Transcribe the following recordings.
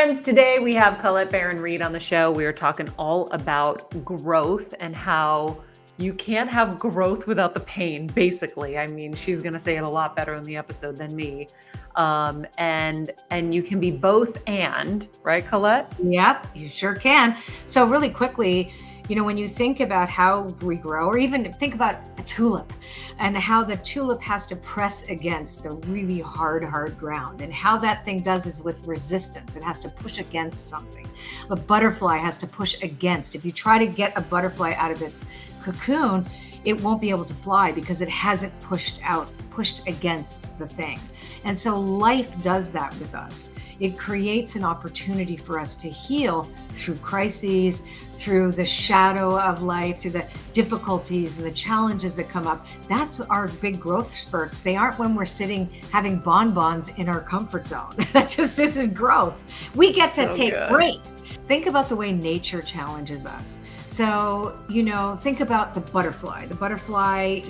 Friends, today we have Colette Baron-Reid on the show. We are talking all about growth and how you can't have growth without the pain, basically. I mean, she's going to say it a lot better in the episode than me. And you can be both and, right, Colette? Yep, you sure can. So really quickly, when you think about how we grow, or even think about a tulip and how the tulip has to press against a really hard ground, and how that thing does is with resistance. It has to push against something. A butterfly has to push against. If you try to get a butterfly out of its cocoon, it won't be able to fly because it hasn't pushed against the thing. And so life does that with us. It creates an opportunity for us to heal through crises, through the shadow of life, through the difficulties and the challenges that come up. That's our big growth spurts. They aren't when we're sitting having bonbons in our comfort zone. That just isn't growth. We get to take breaks. Think about the way nature challenges us. So, think about the butterfly. The butterfly,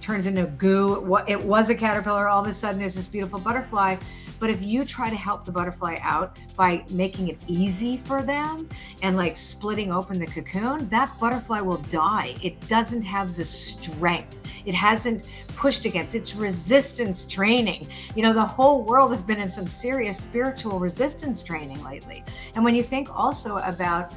turns into goo. It was a caterpillar. All of a sudden, there's this beautiful butterfly. But if you try to help the butterfly out by making it easy for them and like splitting open the cocoon, that butterfly will die. It doesn't have the strength. It hasn't pushed against its resistance training. The whole world has been in some serious spiritual resistance training lately. And when you think also about,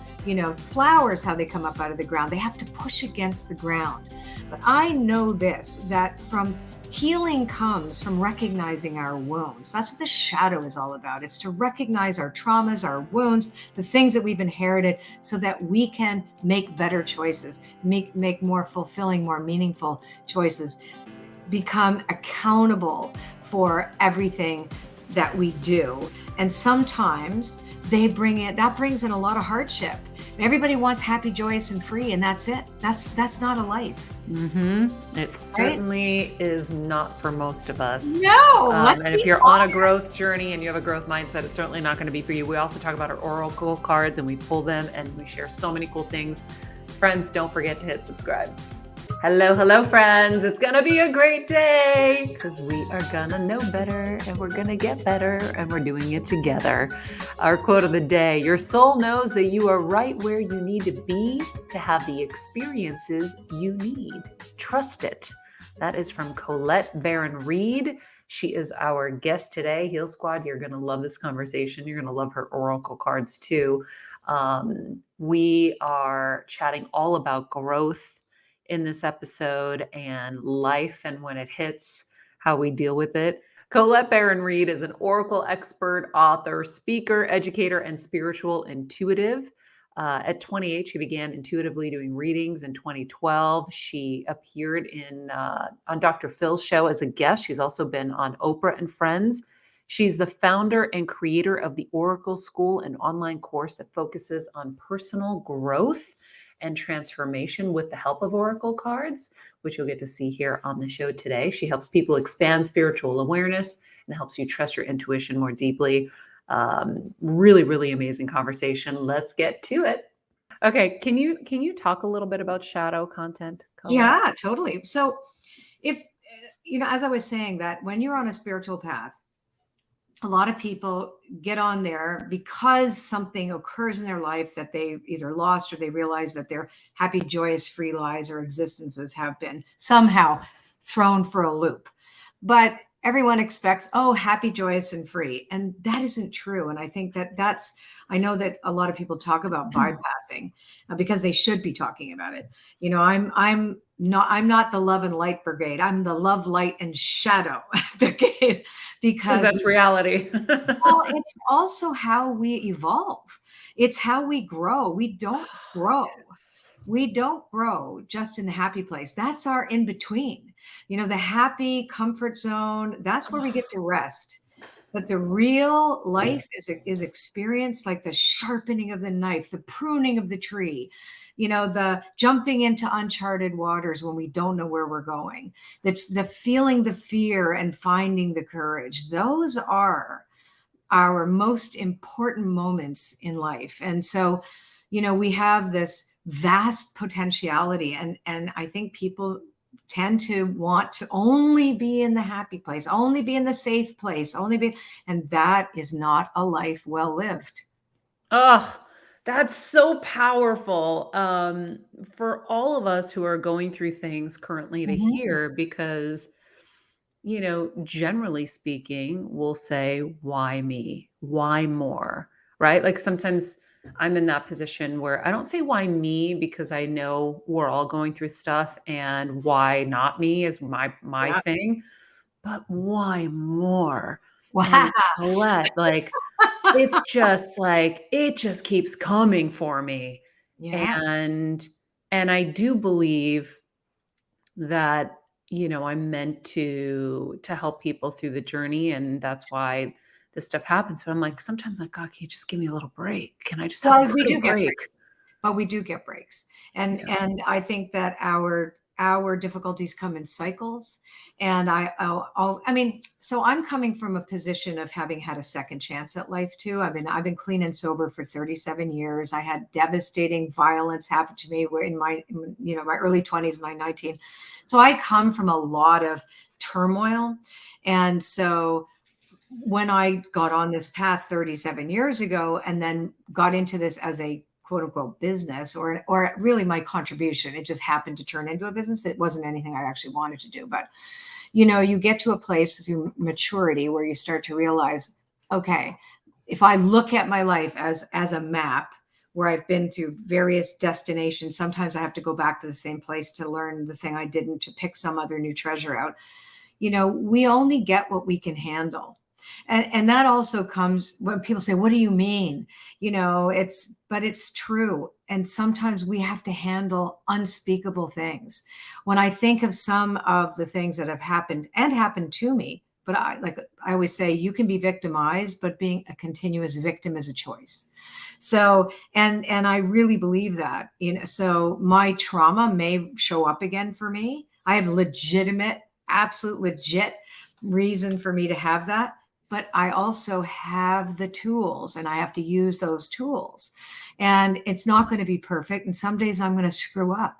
flowers, how they come up out of the ground, they have to push against the ground. But I know this, that from healing comes from recognizing our wounds. That's what the shadow is all about. It's to recognize our traumas, our wounds, the things that we've inherited, so that we can make better choices, make more fulfilling, more meaningful choices, become accountable for everything that we do. And sometimes that brings in a lot of hardship. Everybody wants happy, joyous, and free, and that's it. That's not a life. Mm-hmm. It certainly is not for most of us. No. And if you're on a growth journey and you have a growth mindset, it's certainly not going to be for you. We also talk about our oracle cards, and we pull them, and we share so many cool things. Friends, don't forget to hit subscribe. Hello, friends. It's going to be a great day because we are going to know better, and we're going to get better, and we're doing it together. Our quote of the day: your soul knows that you are right where you need to be to have the experiences you need. Trust it. That is from Colette Baron-Reid. She is our guest today. Heal Squad, you're going to love this conversation. You're going to love her oracle cards too. We are chatting all about growth in this episode, and life, and when it hits, how we deal with it. Colette Baron-Reid is an oracle expert, author, speaker, educator, and spiritual intuitive. At 28, she began intuitively doing readings. In 2012, she appeared on Dr. Phil's show as a guest. She's also been on Oprah and Friends. She's the founder and creator of the Oracle School, an online course that focuses on personal growth and transformation with the help of oracle cards, which you'll get to see here on the show today. She helps people expand spiritual awareness and helps you trust your intuition more deeply. Really, really amazing conversation. Let's get to it. Okay, can you talk a little bit about shadow content, Colette? Yeah, totally. So if, as I was saying, that when you're on a spiritual path, a lot of people get on there because something occurs in their life that they either lost, or they realize that their happy, joyous, free lives or existences have been somehow thrown for a loop. But everyone expects, happy, joyous, and free. And that isn't true. And I think I know that a lot of people talk about bypassing because they should be talking about it. I'm not the love and light brigade. I'm the love, light, and shadow brigade, because that's reality. Well, it's also how we evolve. It's how we grow. We don't grow. We don't grow just in the happy place. That's our in between. The happy comfort zone, that's where we get to rest. But the real life is experienced like the sharpening of the knife, the pruning of the tree, the jumping into uncharted waters when we don't know where we're going, the feeling the fear and finding the courage. Those are our most important moments in life. And so, we have this vast potentiality, and I think people tend to want to only be in the happy place, only be in the safe place, and that is not a life well lived. Oh, that's so powerful, for all of us who are going through things currently to Mhm. hear because, generally speaking, we'll say, "Why me? Why more?" Right? Like, sometimes I'm in that position where I don't say, "Why me?" because I know we're all going through stuff, and "Why not me?" is my Yeah. thing, but why more? Wow. And Colette, like, it's just like it just keeps coming for me. Yeah. And I do believe that, I'm meant to help people through the journey, and that's why this stuff happens. But I'm like, sometimes like, God, can you just give me a little break? Can I just have a Well, we little do get break? breaks, but we do get breaks. And Yeah. I think that our difficulties come in cycles. And I mean, so I'm coming from a position of having had a second chance at life too. I've been clean and sober for 37 years. I had devastating violence happen to me where my early 20s, my 19. So I come from a lot of turmoil. And so when I got on this path 37 years ago and then got into this as a quote unquote business or really my contribution, it just happened to turn into a business. It wasn't anything I actually wanted to do, but you get to a place through maturity where you start to realize, okay, if I look at my life as a map where I've been to various destinations, sometimes I have to go back to the same place to learn the thing I didn't, to pick some other new treasure out. We only get what we can handle. And that also comes when people say, what do you mean? But it's true. And sometimes we have to handle unspeakable things. When I think of some of the things that have happened and happened to me, but I always say, you can be victimized, but being a continuous victim is a choice. So, and I really believe that, so my trauma may show up again for me. I have absolute legit reason for me to have that, but I also have the tools and I have to use those tools. And it's not going to be perfect. And some days I'm going to screw up,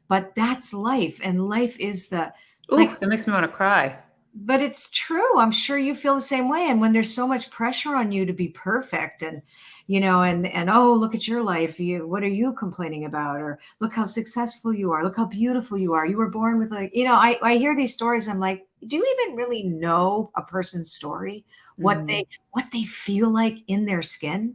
but that's life. And life is Ooh, like, that makes me want to cry. but it's true. I'm sure you feel the same way. And when there's so much pressure on you to be perfect and oh, look at your life. What are you complaining about? Or look how successful you are. Look how beautiful you are. You were born with I hear these stories. I'm like, do you even really know a person's story? What Mm. they feel like in their skin?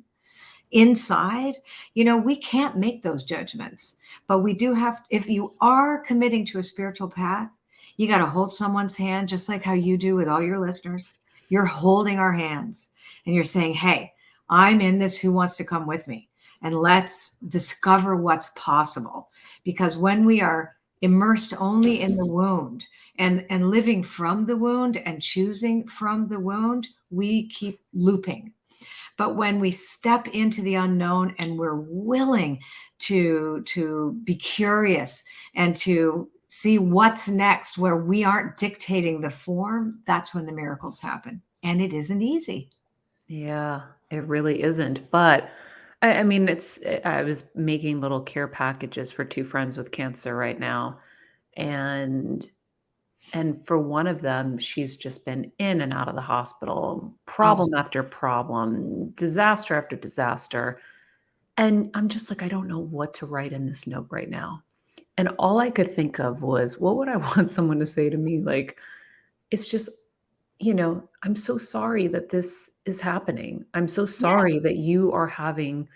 Inside, we can't make those judgments, but we do have, if you are committing to a spiritual path, you got to hold someone's hand, just like how you do with all your listeners. You're holding our hands and you're saying, hey, I'm in this. Who wants to come with me? And let's discover what's possible. Because when we are immersed only in the wound and living from the wound and choosing from the wound, we keep looping. But when we step into the unknown and we're willing to be curious and to see what's next, where we aren't dictating the form, that's when the miracles happen. And it isn't easy. Yeah, it really isn't. But I mean, I was making little care packages for two friends with cancer right now. And for one of them, she's just been in and out of the hospital, Oh, problem after problem, disaster after disaster. And I'm just like, I don't know what to write in this note right now. And all I could think of was, what would I want someone to say to me? Like, it's just, I'm so sorry that this is happening. I'm so yeah. sorry that you are having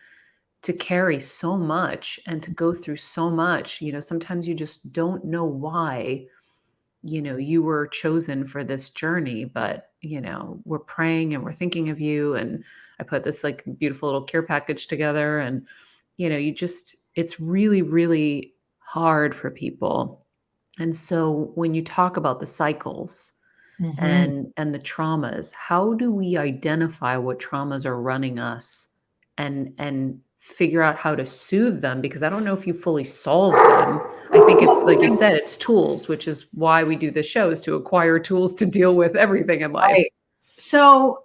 to carry so much and to go through so much. Sometimes you just don't know why, you were chosen for this journey, but, we're praying and we're thinking of you. And I put this like beautiful little care package together. And, it's really, really hard for people. And so when you talk about the cycles, Mhm. and the traumas, how do we identify what traumas are running us and figure out how to soothe them? Because I don't know if you fully solve them. I think it's like you said, it's tools, which is why we do this show, is to acquire tools to deal with everything in life. Right. So,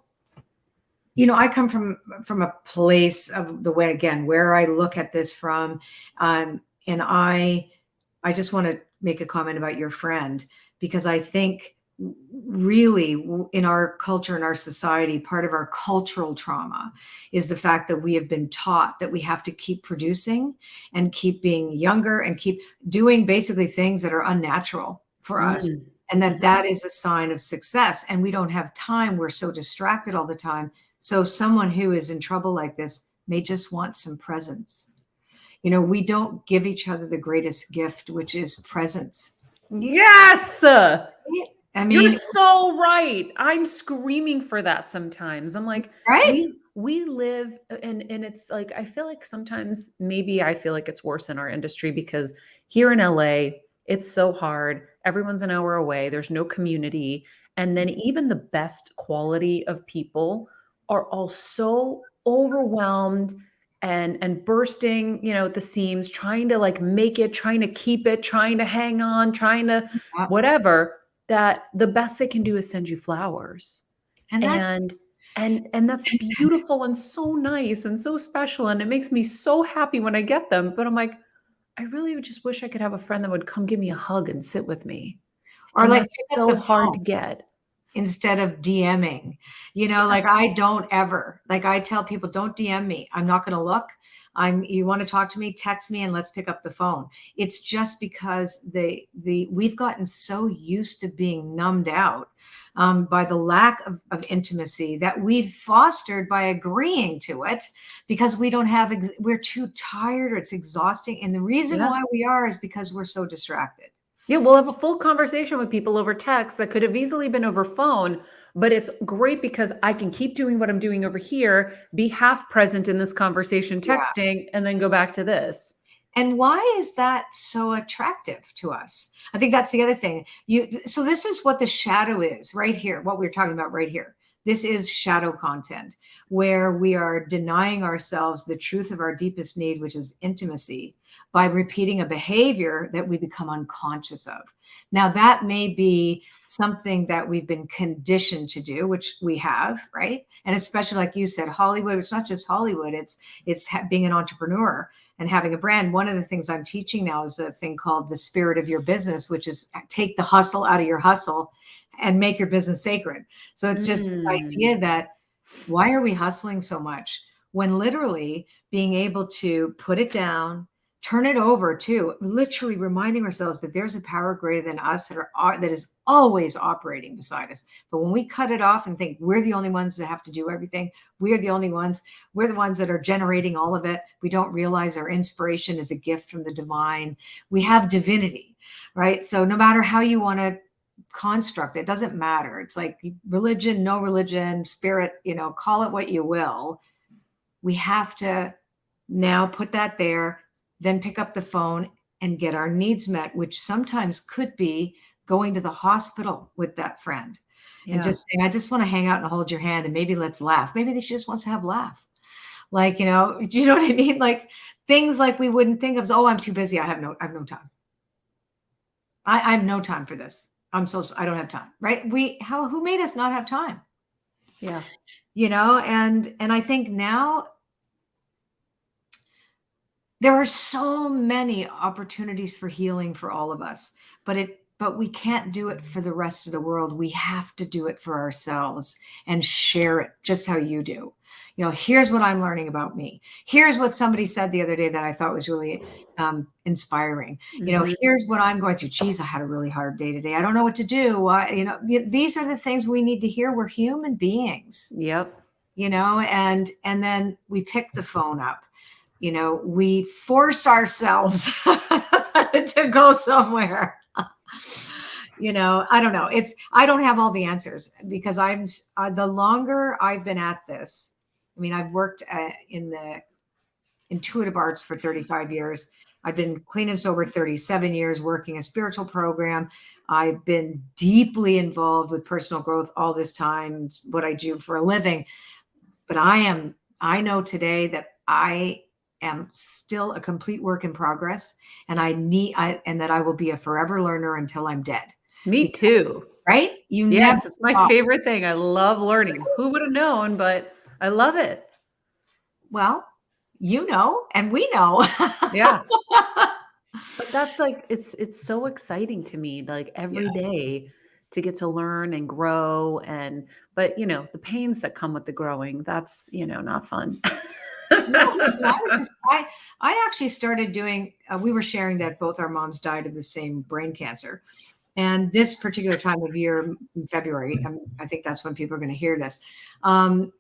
I come from a place of the way, again, where I look at this from, and I just want to make a comment about your friend, because I think really in our culture, in our society, part of our cultural trauma is the fact that we have been taught that we have to keep producing and keep being younger and keep doing basically things that are unnatural for us. And that is a sign of success. And we don't have time. We're so distracted all the time. So someone who is in trouble like this may just want some presence. You know, we don't give each other the greatest gift, which is presence. Yes. I mean, you're so right. I'm screaming for that sometimes. I'm like, right? we live, and it's like, I feel like sometimes maybe I feel like it's worse in our industry because here in LA, it's so hard. Everyone's an hour away. There's no community. And then even the best quality of people are all so overwhelmed and bursting, you know, at the seams, trying to like make it, trying to keep it, trying to hang on, trying to whatever, that the best they can do is send you flowers. And that's And that's beautiful and so nice and so special. And it makes me so happy when I get them. But I'm like, I really would just wish I could have a friend that would come give me a hug and sit with me. or And like that's so hard to get. instead of DMing, you know, like I don't ever, like I tell people, don't DM me. I'm not going to look. You want to talk to me, text me and let's pick up the phone. It's just because we've gotten so used to being numbed out by the lack of intimacy that we've fostered by agreeing to it, because we don't have, we're too tired or it's exhausting. And the reason why we are is because we're so distracted. Yeah, we'll have a full conversation with people over text that could have easily been over phone, but it's great because I can keep doing what I'm doing over here, be half present in this conversation, texting, and then go back to this. And why is that so attractive to us? I think that's the other thing. So this is what the shadow is right here, what we're talking about right here. This is shadow content, where we are denying ourselves the truth of our deepest need, which is intimacy, by repeating a behavior that we become unconscious of. Now, that may be something that we've been conditioned to do, which we have, right? And especially like you said, Hollywood, it's not just Hollywood, it's being an entrepreneur and having a brand. One of the things I'm teaching now is a thing called the spirit of your business, which is take the hustle out of your hustle and make your business sacred. So it's just this idea that why are we hustling so much when literally being able to put it down, turn it over to literally reminding ourselves that there's a power greater than us that is always operating beside us. But when we cut it off and think we're the only ones that have to do everything, we're the ones that are generating all of it. We don't realize our inspiration is a gift from the divine. We have divinity, right? So no matter how you want to construct, it doesn't matter. It's like religion, no religion, spirit, you know, call it what you will. We have to now put that there, then pick up the phone and get our needs met, which sometimes could be going to the hospital with that friend and just saying, I just want to hang out and hold your hand and maybe let's laugh. Maybe she just wants to have a laugh. Like, you know what I mean? Like things like we wouldn't think of, oh, I'm too busy. I have no time. I have no time for this. I don't have time, right? Who made us not have time? Yeah. You know, and I think now there are so many opportunities for healing for all of us, but we can't do it for the rest of the world. We have to do it for ourselves and share it just how you do. You know, here's what I'm learning about me. Here's what somebody said the other day that I thought was really inspiring. You know, here's what I'm going through. Geez, I had a really hard day today. I don't know what to do. You know, these are the things we need to hear. We're human beings. Yep. You know, and then we pick the phone up. You know, we force ourselves to go somewhere. You know, I don't know. I don't have all the answers because the longer I've been at this, I mean, I've worked in the intuitive arts for 35 years. I've been clean and sober 37 years, working a spiritual program. I've been deeply involved with personal growth all this time. It's what I do for a living. But I know today that I am still a complete work in progress, and that I will be a forever learner until I'm dead. Me too. Right? Yes, it's my favorite thing. I love learning. Who would have known, but I love it. Well, you know, and we know. Yeah. But that's like it's so exciting to me, like Yeah. every day to get to learn and grow and but the pains that come with the growing, that's, not fun. No, listen, I actually started doing, we were sharing that both our moms died of the same brain cancer. And this particular time of year, in February, I think that's when people are going to hear this,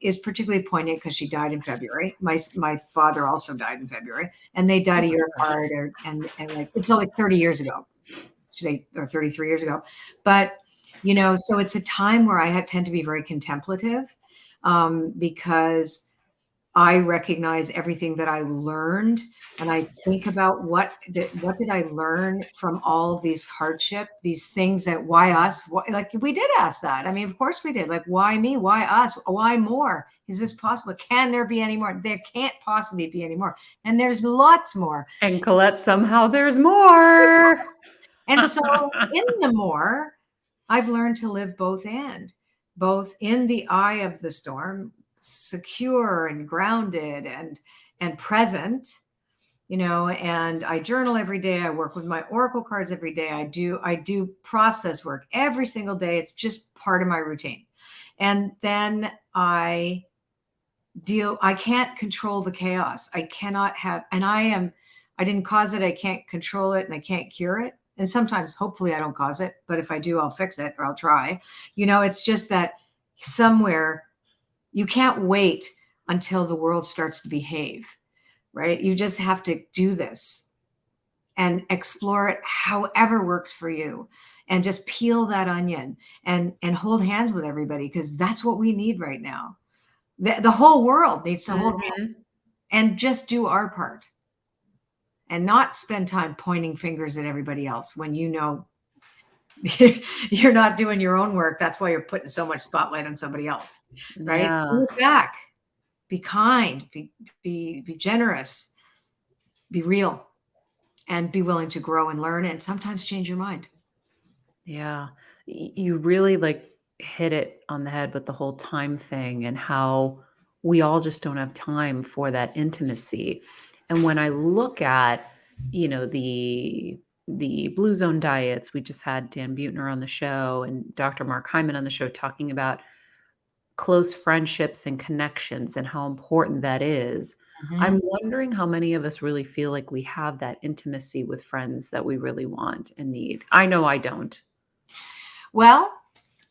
is particularly poignant because she died in February. My father also died in February, and they died Oh a my year gosh. apart, and like it's only 30 years ago, or 33 years ago. But so it's a time where tend to be very contemplative, because I recognize everything that I learned, and I think about what did I learn from all these hardship, these things that why us? Like we did ask that. I mean, of course we did. Like, why me? Why us? Why more? Is this possible? Can there be any more? There can't possibly be any more. And there's lots more. And Colette, somehow there's more. And so in the more, I've learned to live both in the eye of the storm, secure and grounded and present, and I journal every day. I work with my oracle cards every day. I do process work every single day. It's just part of my routine. And then I can't control the chaos. I cannot have, and I didn't cause it. I can't control it and I can't cure it. And sometimes, hopefully, I don't cause it. But if I do, I'll fix it or I'll try. It's just that somewhere you can't wait until the world starts to behave, right? You just have to do this and explore it however works for you, and just peel that onion and hold hands with everybody, because that's what we need right now. The whole world needs to hold hands Mhm. and just do our part, and not spend time pointing fingers at everybody else when you're not doing your own work. That's why you're putting so much spotlight on somebody else, right? Yeah. Look back, be kind, be generous, be real, and be willing to grow and learn, and sometimes change your mind. Yeah. You really like hit it on the head with the whole time thing and how we all just don't have time for that intimacy. And when I look at, the blue zone diets, we just had Dan Buettner on the show and Dr. Mark Hyman on the show talking about close friendships and connections and how important that is. I'm Mhm. wondering how many of us really feel like we have that intimacy with friends that we really want and need. I know I don't. Well,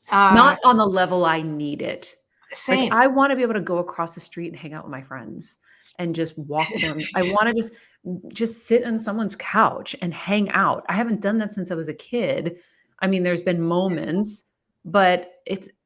uh, Not on the level I need it. Like, same. I wanna be able to go across the street and hang out with my friends and just walk them. I wanna just sit on someone's couch and hang out. I haven't done that since I was a kid. I mean, there's been moments, but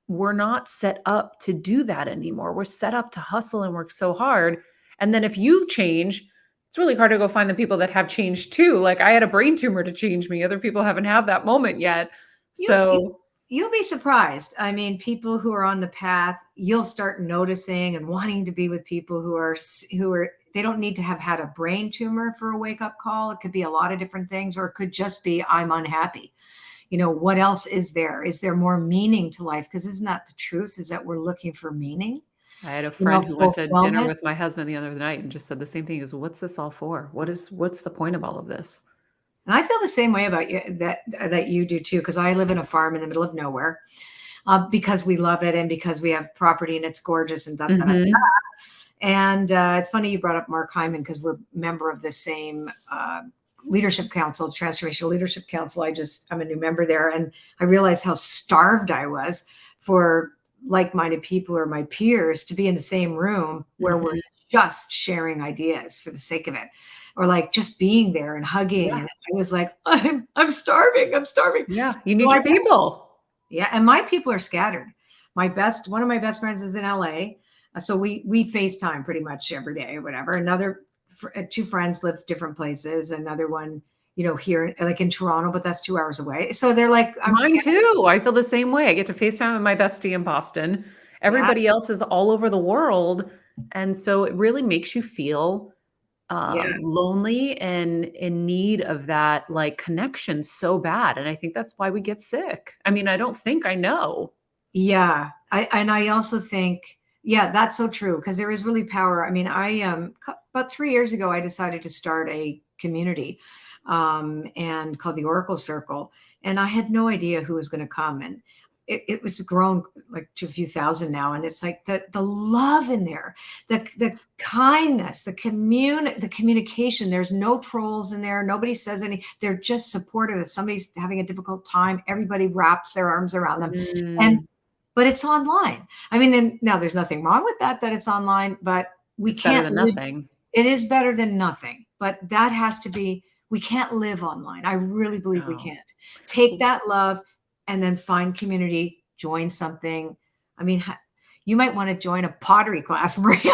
we're not set up to do that anymore. We're set up to hustle and work so hard, and then if you change, it's really hard to go find the people that have changed too. Like, I had a brain tumor to change me. Other people haven't had that moment yet. You, you So you'll be surprised. I mean, people who are on the path, you'll start noticing and wanting to be with people who are they don't need to have had a brain tumor for a wake up call. It could be a lot of different things, or it could just be I'm unhappy. What else is there? Is there more meaning to life? Because isn't that the truth? Is that we're looking for meaning, I had a friend who went to dinner fulfillment. with my husband the other night and just said the same thing. He goes, "What's this all for? What's the point of all of this?" And I feel the same way about you, that you do too, because I live in a farm in the middle of nowhere, because we love it and because we have property and it's gorgeous and da, da, da. Mhm. And it's funny you brought up Mark Hyman, because we're a member of the same leadership council, Transformational Leadership Council. I'm a new member there, and I realized how starved I was for like-minded people or my peers to be in the same room where we're Mhm. just sharing ideas for the sake of it, or like just being there and hugging. Yeah. And I was like, I'm starving. I'm starving. Yeah. You So need your people. yeah, and my people are scattered. One of my best friends is in LA, so we FaceTime pretty much every day or whatever. Two friends live different places. Another one, here like in Toronto, but that's 2 hours away. So they're like, I'm Mine scared. too. I feel the same way. I get to FaceTime with my bestie in Boston. Yeah, Everybody else is all over the world. And so it really makes you feel yeah, lonely and in need of that like connection so bad. And I think that's why we get sick. I mean, I don't think I know. yeah. I also think, yeah, that's so true, because there is really power. I mean, about 3 years ago, I decided to start a community, and called the Oracle Circle. And I had no idea who was going to come. And it was grown like to a few thousand now. And it's like the love in there, the kindness, the communication. There's no trolls in there. Nobody says any. They're just supportive. If somebody's having a difficult time, everybody wraps their arms around them. But it's online. I mean, and now there's nothing wrong with that it's online, but it's better than nothing. It is better than nothing, but that has to be, we can't live online. I really believe we can't. Take that love and then find community, join something. I mean, you might want to join a pottery class, Maria.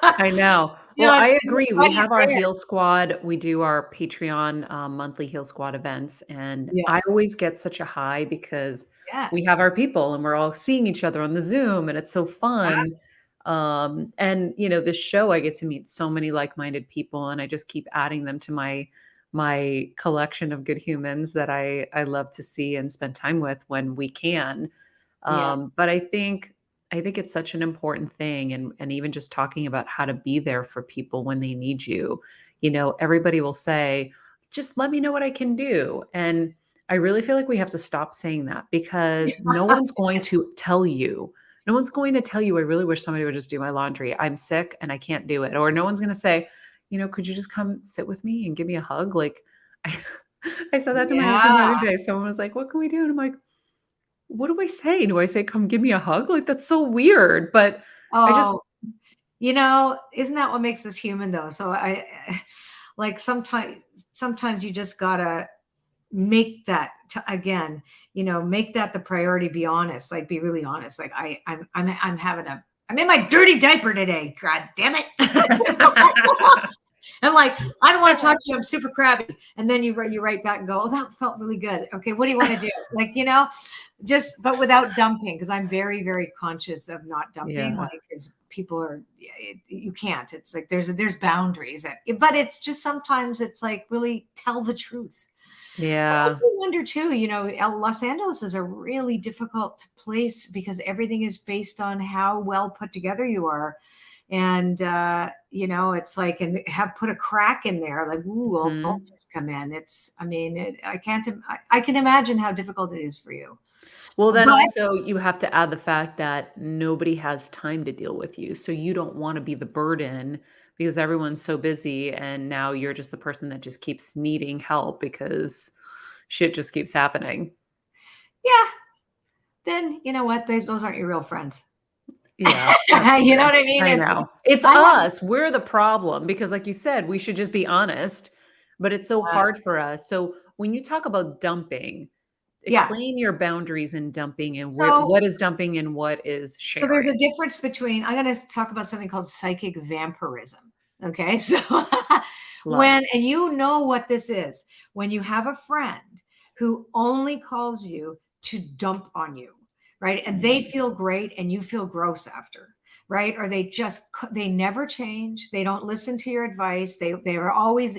I know. Well, I agree. We have our Heal Squad. We do our Patreon monthly Heal Squad events. And I always get such a high because we have our people and we're all seeing each other on the Zoom and it's so fun. And this show, I get to meet so many like-minded people and I just keep adding them to my collection of good humans that I love to see and spend time with when we can. But I think it's such an important thing. And even just talking about how to be there for people when they need you, everybody will say, just let me know what I can do. And I really feel like we have to stop saying that because no one's going to tell you. No one's going to tell you, I really wish somebody would just do my laundry. I'm sick and I can't do it. Or no one's going to say, could you just come sit with me and give me a hug? Like I said that to my husband the other day. Someone was like, what can we do? And I'm like, what do I say? Do I say, come give me a hug? Like, that's so weird. But isn't that what makes us human though? So I like sometimes you just gotta make that make that the priority. Be honest, like be really honest. Like I'm in my dirty diaper today. God damn it. I'm like, I don't want to talk to you. I'm super crabby. And then you write back and go, oh, that felt really good. Okay. What do you want to do? Like, but without dumping. Cause I'm very, very conscious of not dumping. Like, cause people are, you can't, it's like, there's boundaries but it's just, sometimes it's like, really tell the truth. Yeah. I wonder too, Los Angeles is a really difficult place because everything is based on how well put together you are. And, it's like, and put a crack in there, like, ooh, all vultures come in. I can imagine how difficult it is for you. Well, then also you have to add the fact that nobody has time to deal with you. So you don't want to be the burden because everyone's so busy. And now you're just the person that just keeps needing help because shit just keeps happening. Yeah. Then you know what? Those aren't your real friends. Yeah. You know what I mean? I know. It's us. We're the problem because like you said, we should just be honest, but it's so hard for us. So when you talk about dumping, explain your boundaries in dumping and what is dumping and what is sharing. So there's a difference between, I'm going to talk about something called psychic vampirism. Okay. So and you know what this is, when you have a friend who only calls you to dump on you. Right. And they feel great and you feel gross after. Right. Or they never change. They don't listen to your advice. They are always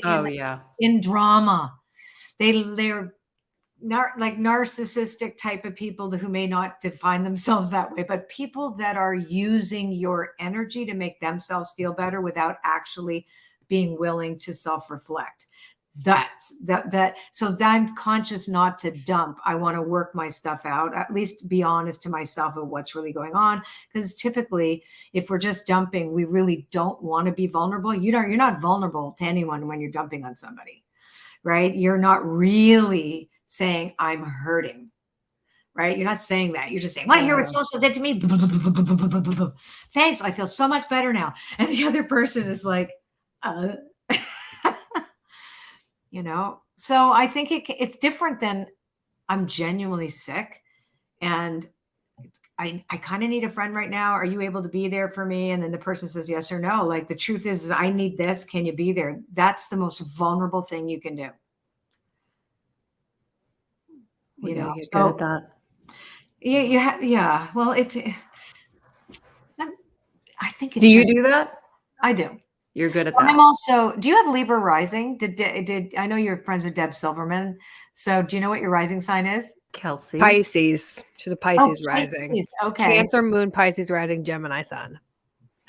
in drama. They're like narcissistic type of people who may not define themselves that way, but people that are using your energy to make themselves feel better without actually being willing to self-reflect. So I'm conscious not to dump. I want to work my stuff out, at least be honest to myself of what's really going on. Because typically, if we're just dumping, we really don't want to be vulnerable. You're not vulnerable to anyone when you're dumping on somebody, right? You're not really saying I'm hurting, right? You're not saying that. You're just saying, want to hear what so-and-so did to me? Thanks. I feel so much better now. And the other person is like, so I think it's different than I'm genuinely sick and I kind of need a friend right now. Are you able to be there for me? And then the person says yes or no. Like the truth is I need this. Can you be there? That's the most vulnerable thing you can do. You're good at that. Yeah. Well, I think. Do you do that? I do. You're good at that. I'm also. Do you have Libra rising? Did I know you're friends with Deb Silverman? So do you know what your rising sign is? Kelsey. Pisces. She's a Pisces rising. Okay. Cancer moon, Pisces rising, Gemini sun.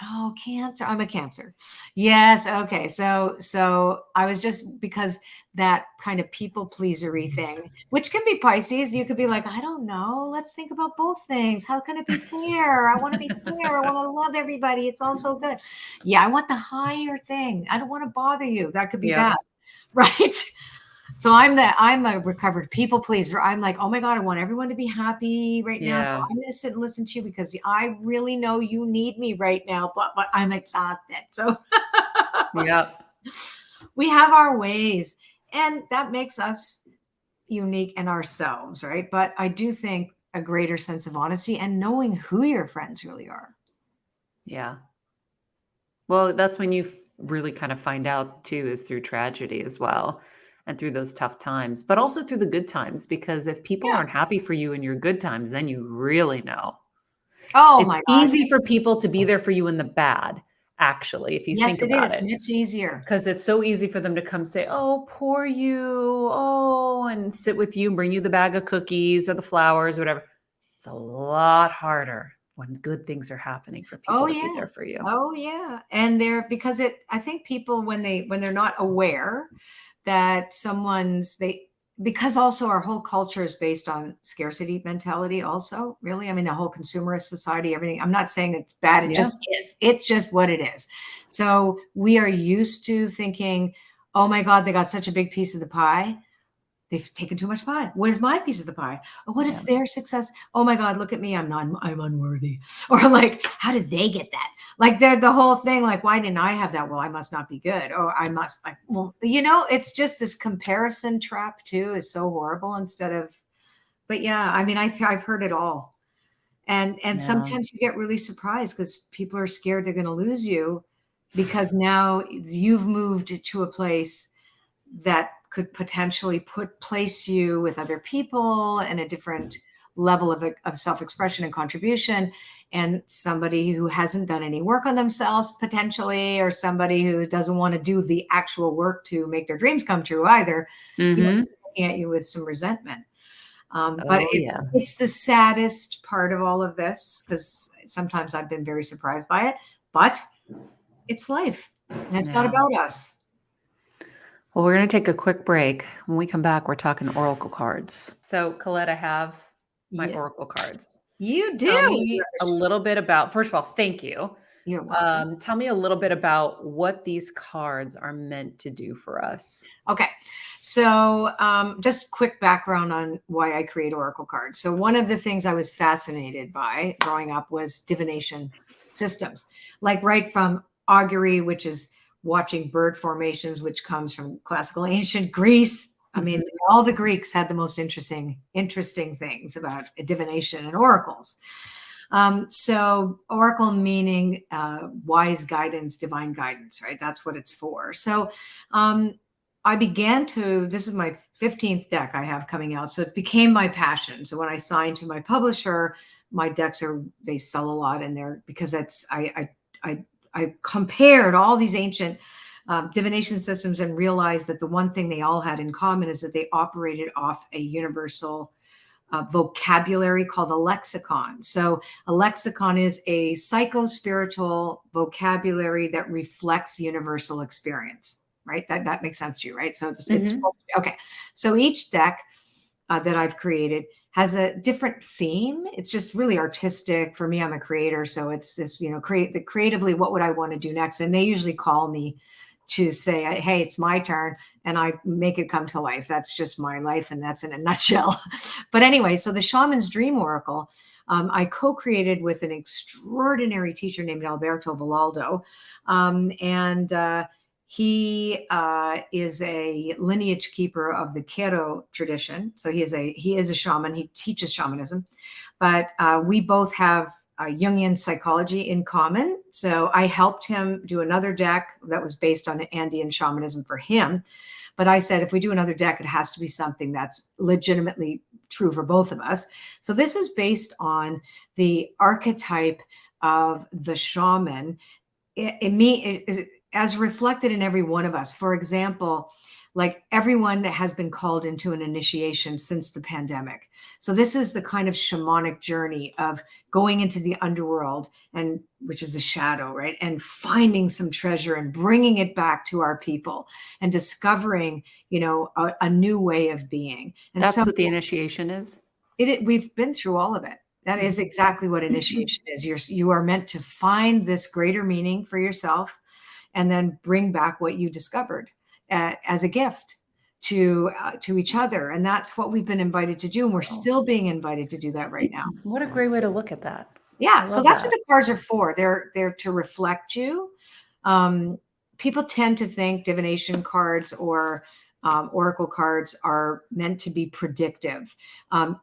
Oh, Cancer. I'm a Cancer. Yes. Okay. So I was just because that kind of people pleasery thing, which can be Pisces. You could be like, I don't know. Let's think about both things. How can it be fair? I want to be fair. I want to love everybody. It's all so good. Yeah, I want the higher thing. I don't want to bother you. That could be Yep. that, right? So I'm a recovered people pleaser. I'm like, oh my God, I want everyone to be happy right now. So Yeah. I'm going to sit and listen to you because I really know you need me right now, but I'm exhausted. So Yep. we have our ways, and that makes us unique in ourselves, right? But I do think a greater sense of honesty and knowing who your friends really are. Yeah. Well, that's when you really kind of find out too, is through tragedy as well, and through those tough times, but also through the good times, because if people Yeah. aren't happy for you in your good times, then you really know. Oh It's my God. easy for people to be there for you in the bad, actually, if you Yes, think it about is it, much easier. because it's so easy for them to come say, "Oh, poor you. Oh," and sit with you and bring you the bag of cookies or the flowers, or whatever. It's a lot harder when good things are happening for Oh people to be yeah. there for you. Oh yeah. And they're because I think people when they're not aware that because also our whole culture is based on scarcity mentality also, really. I mean, the whole consumerist society, everything. I'm not saying it's bad, it Yeah. just is. It's just what it is. So we are used to thinking, oh my God, they got such a big piece of the pie. They've taken too much pie. Where's my piece of the pie? Or what Yeah. if their success? Oh my God, look at me. I'm unworthy. Or like, how did they get that? Like they're the whole thing, like, why didn't I have that? Well, I must not be good. Or I must like, well, it's just this comparison trap too is so horrible instead of, but yeah, I mean, I've heard it all. And Yeah. sometimes you get really surprised because people are scared they're going to lose you because now you've moved to a place that could potentially place you with other people and a different level of self-expression and contribution, and somebody who hasn't done any work on themselves potentially, or somebody who doesn't want to do the actual work to make their dreams come true either, Mhm. looking at you with some resentment. But Oh, yeah. it's the saddest part of all of this because sometimes I've been very surprised by it, but it's life and it's not Yeah. about us. Well, we're gonna take a quick break. When we come back, we're talking oracle cards. So, Colette, I have my Yeah, oracle cards. you Tell do. me a little bit about, first of all, thank you. You're welcome. Tell me a little bit about what these cards are meant to do for us. Okay. So, just quick background on why I create oracle cards. So, one of the things I was fascinated by growing up was divination systems, like right from augury, which is watching bird formations, which comes from classical ancient Greece. I mean, Mhm. all the Greeks had the most interesting things about divination and oracles. So oracle meaning wise guidance, divine guidance, right? That's what it's for. So I began to, this is my 15th deck I have coming out. So it became my passion. So when I signed to my publisher, my decks they sell a lot in there because I compared all these ancient divination systems and realized that the one thing they all had in common is that they operated off a universal vocabulary called a lexicon. So a lexicon is a psycho-spiritual vocabulary that reflects universal experience, right? That makes sense to you, right? So it's Mhm. okay. So each deck that I've created has a different theme. It's just really artistic. For me, I'm a creator, so it's this, creatively, what would I want to do next? And they usually call me to say, hey, it's my turn, and I make it come to life. That's just my life, and that's in a nutshell. But anyway, so the Shaman's Dream Oracle, I co-created with an extraordinary teacher named Alberto Villaldo, and he is a lineage keeper of the Quero tradition. So he is a shaman. He teaches shamanism, but we both have Jungian psychology in common. So I helped him do another deck that was based on Andean shamanism for him. But I said, if we do another deck, it has to be something that's legitimately true for both of us. So this is based on the archetype of the shaman, as reflected in every one of us. For example, like everyone has been called into an initiation since the pandemic. So this is the kind of shamanic journey of going into the underworld, and which is a shadow, right? And finding some treasure and bringing it back to our people and discovering, a new way of being. And That's so what the initiation is. we've been through all of it. That is exactly what initiation is. You are meant to find this greater meaning for yourself and then bring back what you discovered as a gift to each other. And that's what we've been invited to do. And we're still being invited to do that right now. What a great way to look at that. Yeah. So that's what the cards are for. They're to reflect you. People tend to think divination cards or oracle cards are meant to be predictive.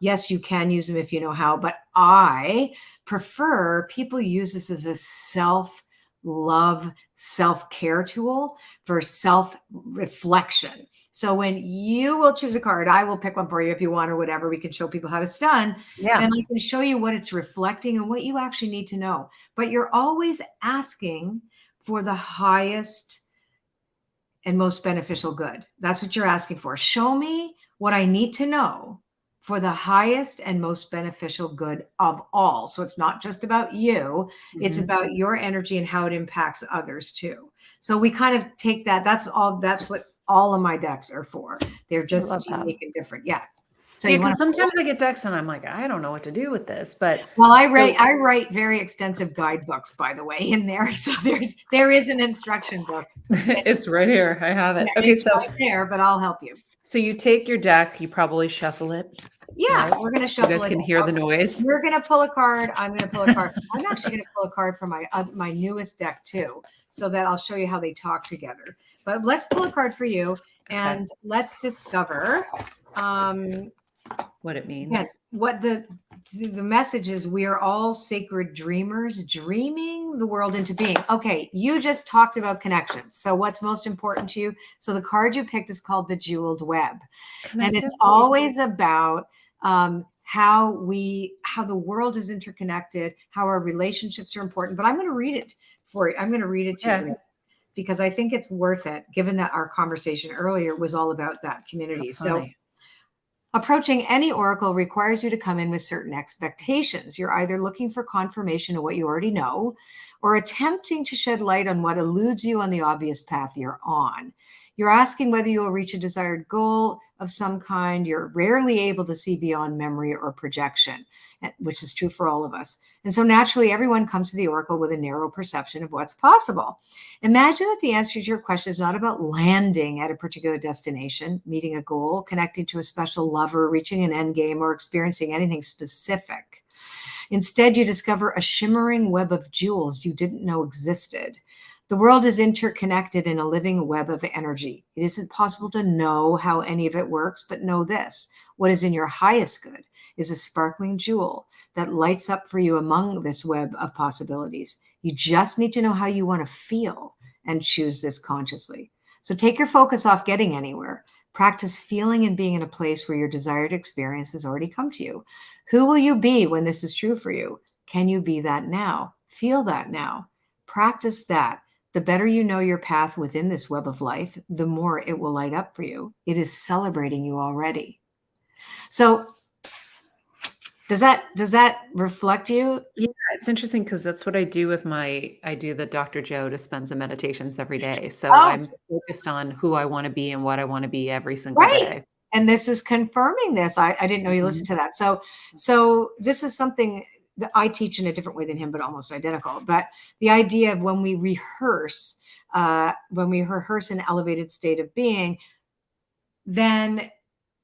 Yes, you can use them if you know how, but I prefer people use this as a self-love, self-care tool for self-reflection. So when you will choose a card, I will pick one for you if you want or whatever. We can show people how it's done. Yeah. And I can show you what it's reflecting and what you actually need to know. But you're always asking for the highest and most beneficial good. That's what you're asking for. Show me what I need to know for the highest and most beneficial good of all. So it's not just about you, it's about your energy and how it impacts others too. So we kind of take that. That's what all of my decks are for. They're just unique and different. Yeah. So yeah, because sometimes I get decks and I'm like, I don't know what to do with this. But I write very extensive guidebooks, by the way, in there. So there is an instruction book. It's right here. I have it. Yeah, okay, so right there, but I'll help you. So you take your deck, you probably shuffle it. Yeah, right? We're going to shuffle it. You guys can hear the noise. We're going to pull a card. I'm going to pull a card. I'm actually going to pull a card from my newest deck too, so that I'll show you how they talk together. But let's pull a card for you, and let's discover what it means. Yes, what the message is. We are all sacred dreamers, dreaming the world into being. Okay, you just talked about connections. So what's most important to you? So the card you picked is called the Jeweled Web. And it's always about how the world is interconnected, how our relationships are important. But I'm going to read it for you. I'm going to read it to you because I think it's worth it, given that our conversation earlier was all about that community. So approaching any oracle requires you to come in with certain expectations. You're either looking for confirmation of what you already know or attempting to shed light on what eludes you on the obvious path you're on. You're asking whether you will reach a desired goal of some kind. You're rarely able to see beyond memory or projection, which is true for all of us. And so naturally, everyone comes to the oracle with a narrow perception of what's possible. Imagine that the answer to your question is not about landing at a particular destination, meeting a goal, connecting to a special lover, reaching an end game, or experiencing anything specific. Instead, you discover a shimmering web of jewels you didn't know existed. The world is interconnected in a living web of energy. It isn't possible to know how any of it works, but know this: what is in your highest good is a sparkling jewel that lights up for you among this web of possibilities. You just need to know how you want to feel and choose this consciously. So take your focus off getting anywhere. Practice feeling and being in a place where your desired experience has already come to you. Who will you be when this is true for you? Can you be that now? Feel that now. Practice that. The better you know your path within this web of life, the more it will light up for you. It is celebrating you already. So does that reflect you? Yeah, it's interesting because that's what I do with I do the Dr. Joe Dispenza meditations every day. So I'm focused on who I want to be and what I want to be every single day. And this is confirming this. I didn't know you listened to that. So this is something that I teach in a different way than him, but almost identical. But the idea of when we rehearse an elevated state of being, then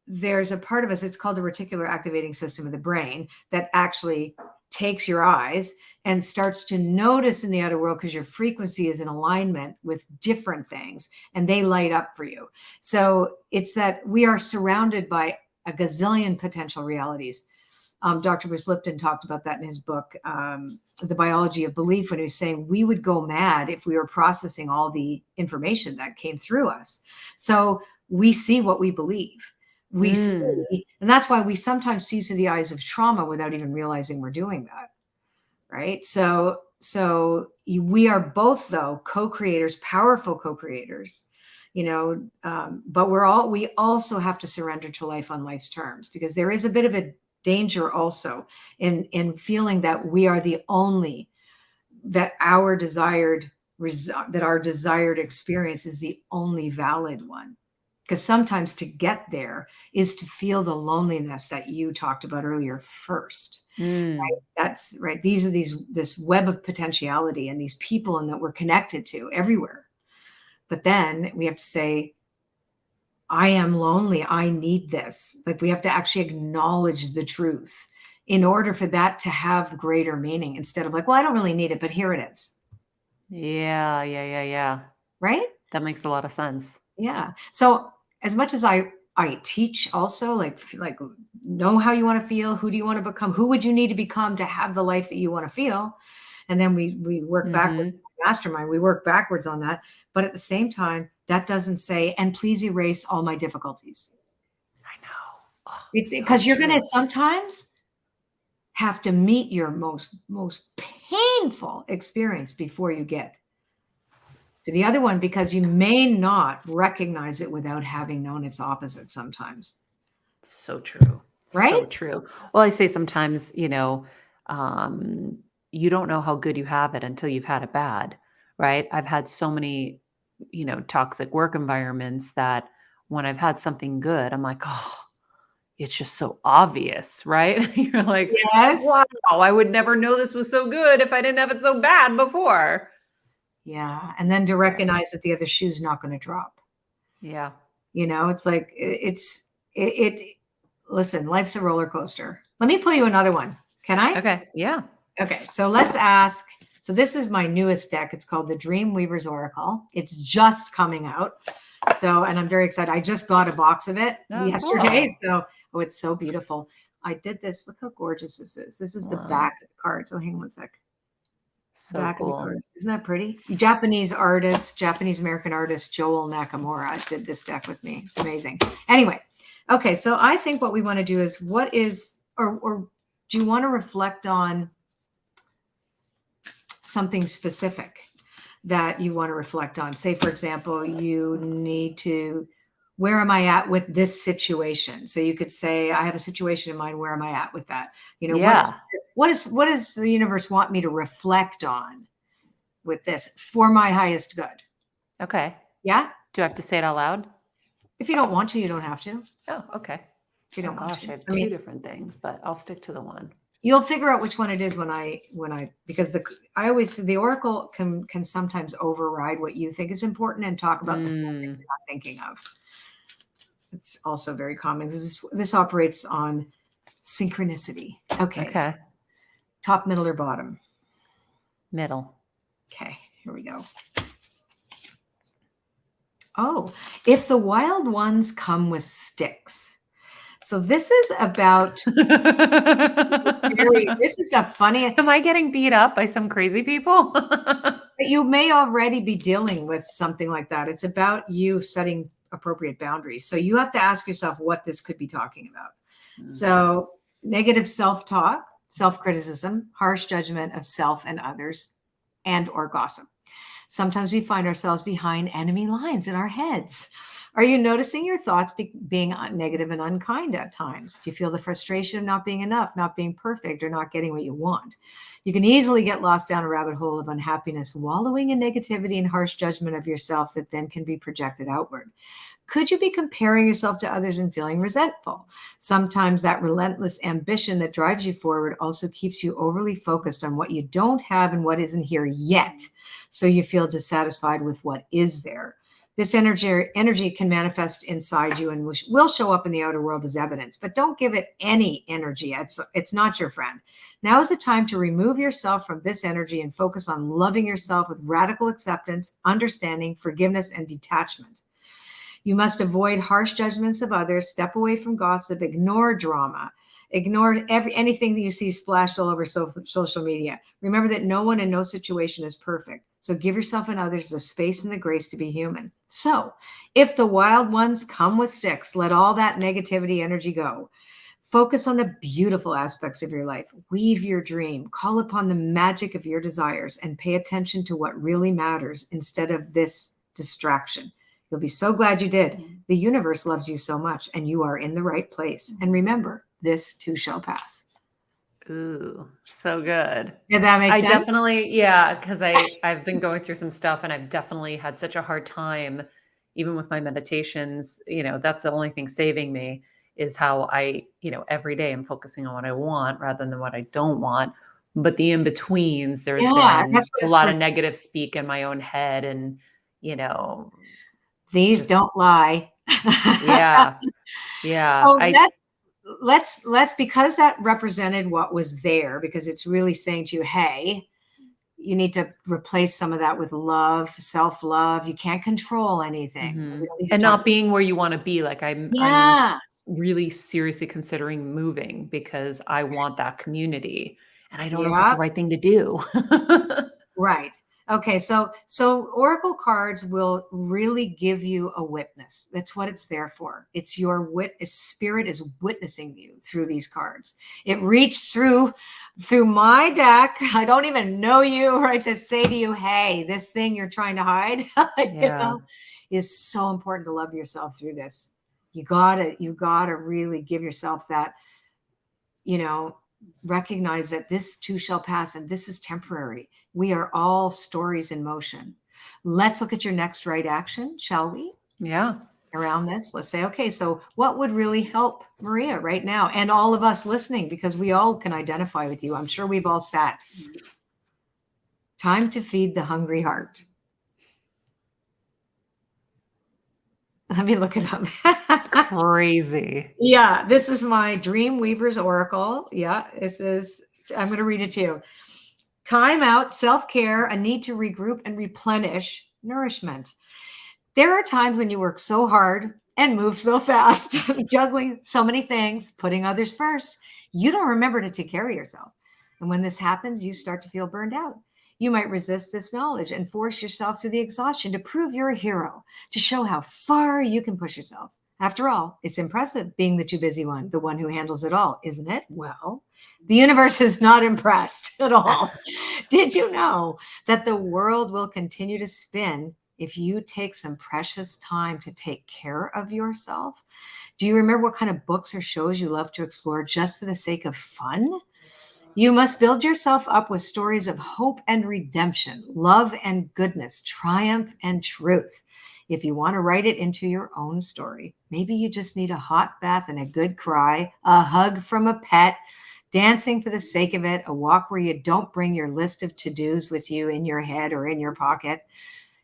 there's a part of us, it's called the reticular activating system of the brain, that actually takes your eyes and starts to notice in the outer world, because your frequency is in alignment with different things and they light up for you. So it's that we are surrounded by a gazillion potential realities. Dr. Bruce Lipton talked about that in his book, The Biology of Belief, when he was saying we would go mad if we were processing all the information that came through us. So we see what we believe. We see, and that's why we sometimes see through the eyes of trauma without even realizing we're doing that, right? So we are both, though, co-creators, powerful co-creators But we also have to surrender to life on life's terms, because there is a bit of a danger also in feeling that we are the only, that our desired experience is the only valid one. Because sometimes to get there is to feel the loneliness that you talked about earlier first. Right? That's right. These are this web of potentiality and these people and that we're connected to everywhere. But then we have to say, I am lonely. I need this. Like, we have to actually acknowledge the truth in order for that to have greater meaning, instead of like, well, I don't really need it, but here it is. Yeah. Right? That makes a lot of sense. Yeah. So as much as I teach also, like know how you want to feel, who do you want to become, who would you need to become to have the life that you want to feel? And then we work backwards, mastermind, we work backwards on that. But at the same time, that doesn't say, and please erase all my difficulties. I know. Because you're going to sometimes have to meet your most painful experience before you get to the other one, because you may not recognize it without having known its opposite sometimes. So true. Right? So true. Well, I say sometimes, you don't know how good you have it until you've had it bad, right? I've had so many, toxic work environments that when I've had something good, I'm like, oh, it's just so obvious, right? You're like, yes, wow, I would never know this was so good if I didn't have it so bad before. Yeah. And then to recognize that the other shoe's not going to drop. Yeah. It's like, listen, life's a roller coaster. Let me pull you another one. Can I? Okay. Yeah. Okay. So let's ask. So this is my newest deck. It's called the Dream Weaver's Oracle. It's just coming out. So, and I'm very excited. I just got a box of it yesterday. Cool. So, it's so beautiful. I did this. Look how gorgeous this is. This is the back of the card. So hang on one sec. So back cool. Of the card. Isn't that pretty? Japanese American artist, Joel Nakamura did this deck with me. It's amazing. Anyway. Okay. So I think what we want to do is or do you want to reflect on something specific that you want to reflect on? Say, for example, you need to, where am I at with this situation? So you could say, I have a situation in mind. Where am I at with that? What does the universe want me to reflect on with this for my highest good? Okay. Yeah. Do I have to say it out loud? If you don't want to, you don't have to. Oh, okay. If you don't want to. I have two different things, but I'll stick to the one. You'll figure out which one it is because I always say the oracle can sometimes override what you think is important and talk about the thing you're not thinking of. It's also very common because this operates on synchronicity. Okay. Top, middle, or bottom? Middle. Okay, here we go. Oh, if the wild ones come with sticks. So this is about, this is the funniest. Am I getting beat up by some crazy people? You may already be dealing with something like that. It's about you setting appropriate boundaries. So you have to ask yourself what this could be talking about. So negative self-talk, self-criticism, harsh judgment of self and others, and or gossip. Sometimes we find ourselves behind enemy lines in our heads. Are you noticing your thoughts being negative and unkind at times? Do you feel the frustration of not being enough, not being perfect, or not getting what you want? You can easily get lost down a rabbit hole of unhappiness, wallowing in negativity and harsh judgment of yourself that then can be projected outward. Could you be comparing yourself to others and feeling resentful? Sometimes that relentless ambition that drives you forward also keeps you overly focused on what you don't have and what isn't here yet. So you feel dissatisfied with what is there. This energy can manifest inside you and will show up in the outer world as evidence, but don't give it any energy. It's not your friend. Now is the time to remove yourself from this energy and focus on loving yourself with radical acceptance, understanding, forgiveness, and detachment. You must avoid harsh judgments of others, step away from gossip, ignore drama, ignore anything that you see splashed all over social media. Remember that no one and no situation is perfect. So give yourself and others the space and the grace to be human. So if the wild ones come with sticks, let all that negativity energy go. Focus on the beautiful aspects of your life. Weave your dream. Call upon the magic of your desires and pay attention to what really matters instead of this distraction. You'll be so glad you did. The universe loves you so much, and you are in the right place. And remember, this too shall pass. Ooh, so good. Did that make I sense? definitely, yeah, because I've been going through some stuff and I've definitely had such a hard time, even with my meditations, that's the only thing saving me is how every day I'm focusing on what I want rather than what I don't want. But the in-betweens, there's Yeah, been that's what a it's lot for. of negative speak in my own head and, These just, don't lie. yeah, yeah. So let's because that represented what was there, because it's really saying to you, hey, you need to replace some of that with love, self-love. You can't control anything. We don't need to And talk. not being where you want to be. Like I'm Yeah. really seriously considering moving because I want that community and I don't know if it's Yeah. the right thing to do. Right. Okay. So oracle cards will really give you a witness. That's what it's there for. It's your spirit is witnessing you through these cards. It reached through my deck. I don't even know you, right? To say to you, hey, this thing you're trying to hide, Yeah. is so important to love yourself through this. You gotta really give yourself that, recognize that this too shall pass and this is temporary. We are all stories in motion. Let's look at your next right action, shall we? Yeah. Around this, let's say, okay, so what would really help Maria right now and all of us listening, because we all can identify with you. I'm sure we've all sat. Time to feed the hungry heart. Let me look it up. Crazy. Yeah, this is my Dream Weaver's Oracle. Yeah, I'm going to read it to you. Time out, self-care, a need to regroup and replenish nourishment. There are times when you work so hard and move so fast, juggling so many things, putting others first, you don't remember to take care of yourself. And when this happens, you start to feel burned out. You might resist this knowledge and force yourself through the exhaustion to prove you're a hero, to show how far you can push yourself. After all, it's impressive being the too busy one, the one who handles it all, isn't it? Well, the universe is not impressed at all. Did you know that the world will continue to spin if you take some precious time to take care of yourself? Do you remember what kind of books or shows you love to explore just for the sake of fun? You must build yourself up with stories of hope and redemption, love and goodness, triumph and truth. If you want to write it into your own story, maybe you just need a hot bath and a good cry, a hug from a pet, dancing for the sake of it, a walk where you don't bring your list of to-dos with you in your head or in your pocket.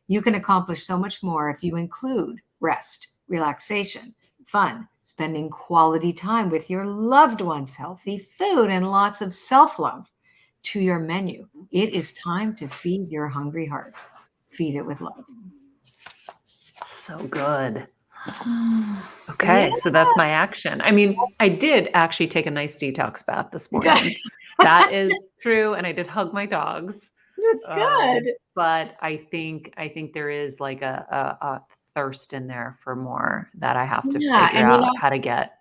You can accomplish so much more if you include rest, relaxation, fun, spending quality time with your loved ones, healthy food, and lots of self-love to your menu. It is time to feed your hungry heart. Feed it with love. So good. Okay, so that's my action. I mean, I did actually take a nice detox bath this morning. That is true, and I did hug my dogs. That's good. But I think there is like a thirst in there for more that I have to figure out how to get.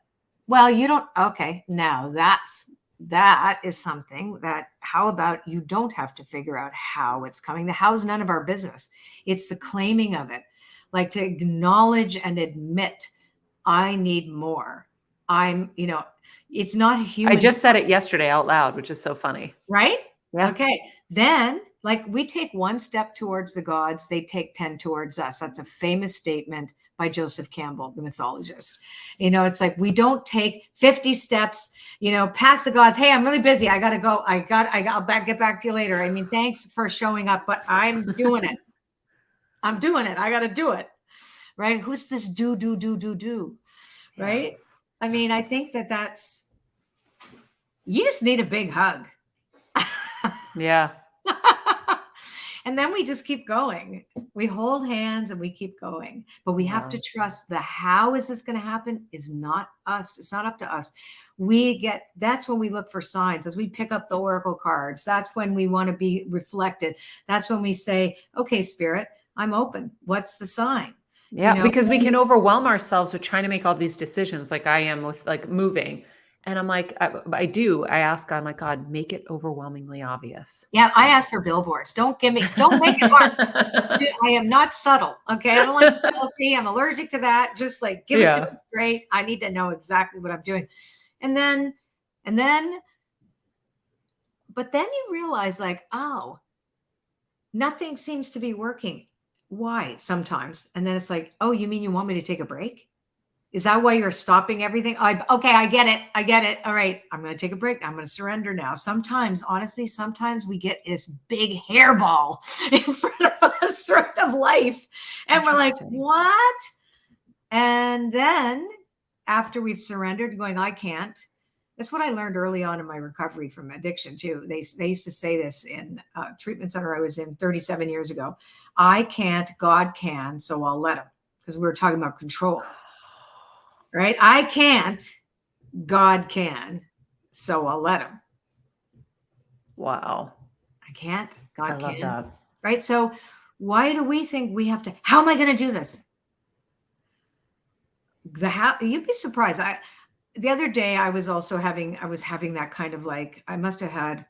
Well, you don't. Okay, now that is something that. How about you don't have to figure out how it's coming? The how's none of our business. It's the claiming of it, like to acknowledge and admit, I need more. It's not human. I just said it yesterday out loud, which is so funny. Right? Yeah. Okay. Then, like, we take one step towards the gods, they take 10 towards us. That's a famous statement by Joseph Campbell, the mythologist. It's like we don't take 50 steps, past the gods. Hey, I'm really busy. I gotta go. I'll get back to you later. I mean, thanks for showing up, but I'm doing it. I'm doing it. I gotta do it. Right? Who's this do? Right? Yeah. I mean, I think that's you just need a big hug. Yeah. And then we just keep going. We hold hands and we keep going. But we have to trust the how is this going to happen is not us. It's not up to us. That's when we look for signs as we pick up the oracle cards. That's when we want to be reflected. That's when we say, okay, spirit, I'm open. What's the sign? Yeah, because we can overwhelm ourselves with trying to make all these decisions like I am with like moving. And I'm like, I ask God, I'm like, God, make it overwhelmingly obvious. Yeah, I ask for billboards. Don't make it hard. I am not subtle. Okay. I don't like subtlety. I'm allergic to that. Just like give it to me straight. I need to know exactly what I'm doing. And then, but then you realize like, oh, nothing seems to be working. Why? Sometimes. And then it's like, oh, you mean you want me to take a break? Is that why you're stopping everything? Okay, I get it. I get it. All right, I'm going to take a break. I'm going to surrender now. Sometimes, honestly, sometimes we get this big hairball in front of us, sort of life. And we're like, what? And then after we've surrendered, going, I can't. That's what I learned early on in my recovery from addiction, too. They used to say this in a treatment center I was in 37 years ago. I can't, God can, so I'll let him. Because we were talking about control. Right? I can't, God can, so I'll let him. Wow. I can't, God can. I love that. Right? So why do we think we have to, how am I going to do this? You'd be surprised. The other day I was having that kind of like, I must have had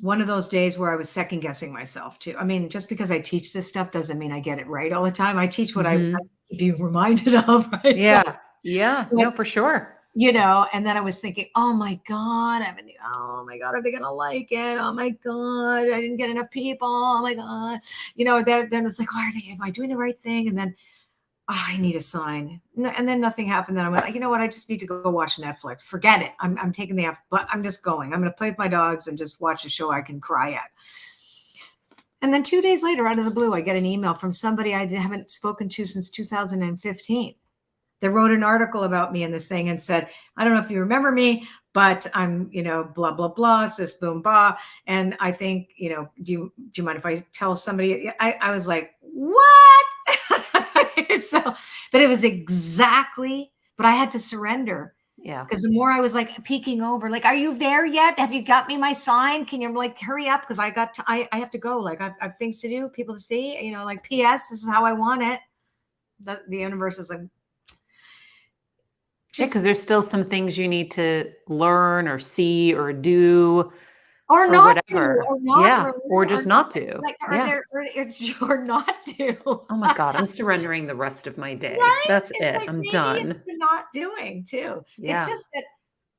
one of those days where I was second guessing myself too. I mean, just because I teach this stuff doesn't mean I get it right all the time. I teach what I be reminded of, right? Yeah. So, yeah. No, for sure. You know, and then I was thinking, oh my God, oh my God, are they going to like it? Oh my God, I didn't get enough people. Oh my God. You know, then it's like, am I doing the right thing? And then, I need a sign. And then nothing happened. Then I went, you know what? I just need to go watch Netflix. Forget it. I'm taking the app, but I'm just going. I'm going to play with my dogs and just watch a show I can cry at. And then 2 days later, out of the blue, I get an email from somebody I haven't spoken to since 2015. They wrote an article about me in this thing and said, I don't know if you remember me, but I'm, blah, blah, blah, sis, boom, bah. And I think, do you mind if I tell somebody? I was like, what? But it was exactly, but I had to surrender. Yeah. Because the more I was like peeking over, like, are you there yet? Have you got me my sign? Can you like hurry up? Because I have to go. Like I have things to do, people to see, like PS, this is how I want it. The universe is like, because there's still some things you need to learn or see or do. Or not whatever. to, or not yeah, learn, or just not to. Like, or not to. Oh my God, I'm surrendering the rest of my day. Right? That's It's it. like, I'm maybe done. it's the not doing too. Yeah. It's just that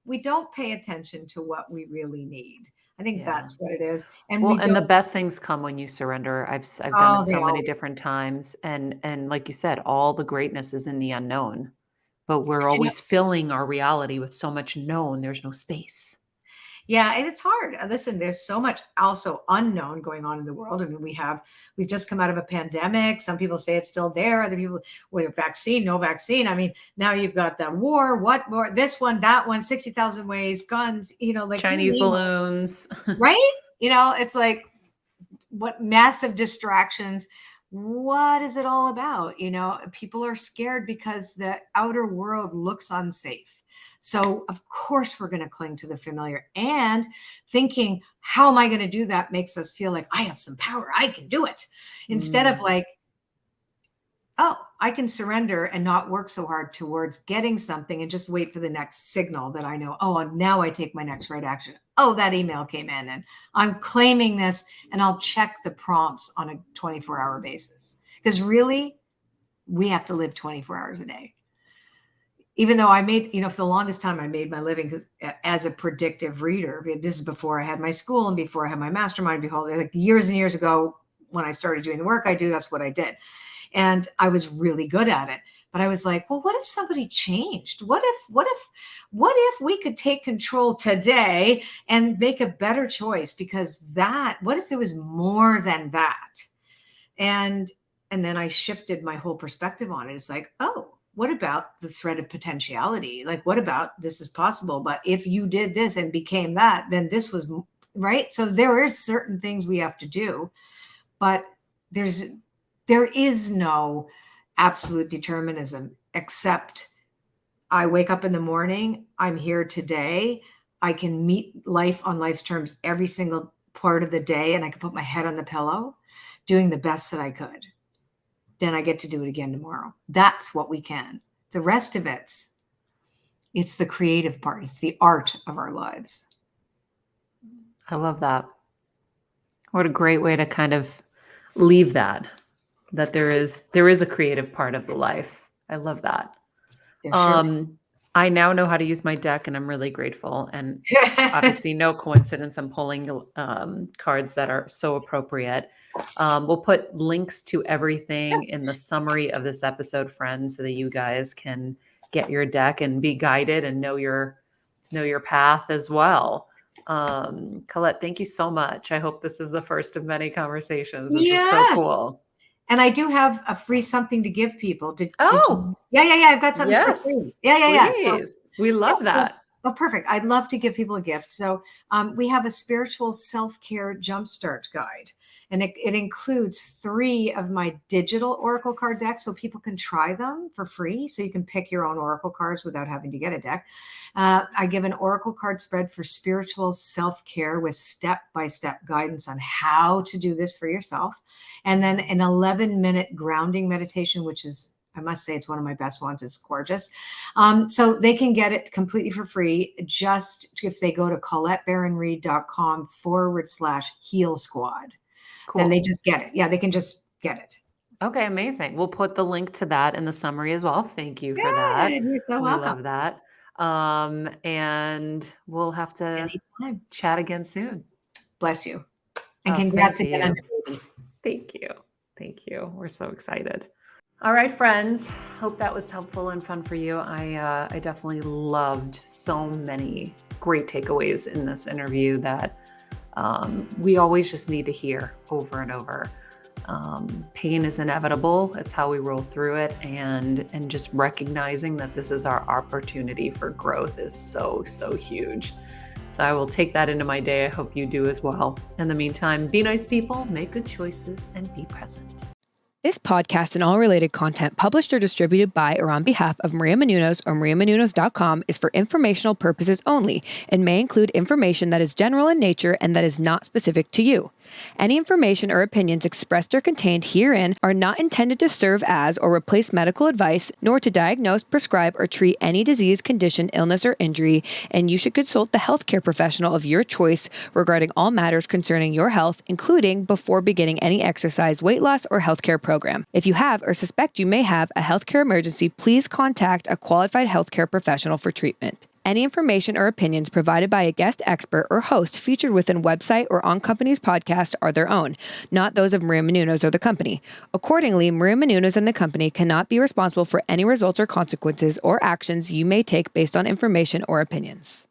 we don't pay attention to what we really need. I think that's what it is. And and the best things come when you surrender. I've done it so many different times, and like you said, all the greatness is in the unknown. But we're always filling our reality with so much known. There's no space. Yeah, and it's hard. Listen, there's so much also unknown going on in the world. I mean, we've just come out of a pandemic. Some people say it's still there. Other people, with vaccine, no vaccine. I mean, now you've got the war, what more, this one, that one, 60,000 ways, guns, like Chinese balloons. Right? It's like what massive distractions. What is it all about? People are scared because the outer world looks unsafe. So of course we're going to cling to the familiar, and thinking, how am I going to do that makes us feel like I have some power. I can do it, instead of like, oh, I can surrender and not work so hard towards getting something and just wait for the next signal that I know, oh, now I take my next right action. Oh, that email came in and I'm claiming this, and I'll check the prompts on a 24-hour basis. Because really, we have to live 24 hours a day. Even though I made, for the longest time, I made my living as a predictive reader. This is before I had my school and before I had my mastermind. Behold, like years and years ago, when I started doing the work I do, that's what I did. And I was really good at it. But I was like, well, what if somebody changed? What if we could take control today and make a better choice? Because what if there was more than that? And then I shifted my whole perspective on it. It's like, oh, what about the threat of potentiality? Like, what about this is possible? But if you did this and became that, then this was right. So there is certain things we have to do, but there is no absolute determinism, except I wake up in the morning, I'm here today. I can meet life on life's terms every single part of the day, and I can put my head on the pillow doing the best that I could. Then I get to do it again tomorrow. That's what we can. The rest of it's, It's the creative part. It's the art of our lives. I love that. What a great way to kind of leave that there is a creative part of the life. I love that. Sure. I now know how to use my deck, and I'm really grateful. And obviously, no coincidence, I'm pulling cards that are so appropriate. We'll put links to everything in the summary of this episode, friends, so that you guys can get your deck and be guided and know your path as well. Colette, thank you so much. I hope this is the first of many conversations. This is so cool. And I do have a free something to give people. Did you? Yeah. I've got something for free. Yeah. So, we love that. Oh, perfect. I'd love to give people a gift. So we have a spiritual self-care jumpstart guide. And it includes 3 of my digital oracle card decks, so people can try them for free. So you can pick your own oracle cards without having to get a deck. I give an oracle card spread for spiritual self-care with step-by-step guidance on how to do this for yourself. And then an 11-minute grounding meditation, which is, I must say, it's one of my best ones. It's gorgeous. So they can get it completely for free just if they go to ColetteBaron-Reid.com/heal squad. Cool. Then they just get it. Yeah, they can just get it. Okay, amazing. We'll put the link to that in the summary as well. Thank you for that. You're so welcome. We love that. And we'll have to chat again soon. Bless you. And congrats again on your baby. Thank you. Thank you. We're so excited. All right, friends. Hope that was helpful and fun for you. I definitely loved so many great takeaways in this interview that we always just need to hear over and over. Pain is inevitable. It's how we roll through it. And just recognizing that this is our opportunity for growth is so, so huge. So I will take that into my day. I hope you do as well. In the meantime, be nice people, make good choices, and be present. This podcast and all related content published or distributed by or on behalf of Maria Menounos or MariaMenounos.com is for informational purposes only and may include information that is general in nature and that is not specific to you. Any information or opinions expressed or contained herein are not intended to serve as or replace medical advice, nor to diagnose, prescribe, or treat any disease, condition, illness, or injury, and you should consult the healthcare professional of your choice regarding all matters concerning your health, including before beginning any exercise, weight loss, or healthcare program. If you have or suspect you may have a healthcare emergency, please contact a qualified healthcare professional for treatment. Any information or opinions provided by a guest expert or host featured within website or on company's podcast are their own, not those of Maria Menounos or the company. Accordingly, Maria Menounos and the company cannot be responsible for any results or consequences or actions you may take based on information or opinions.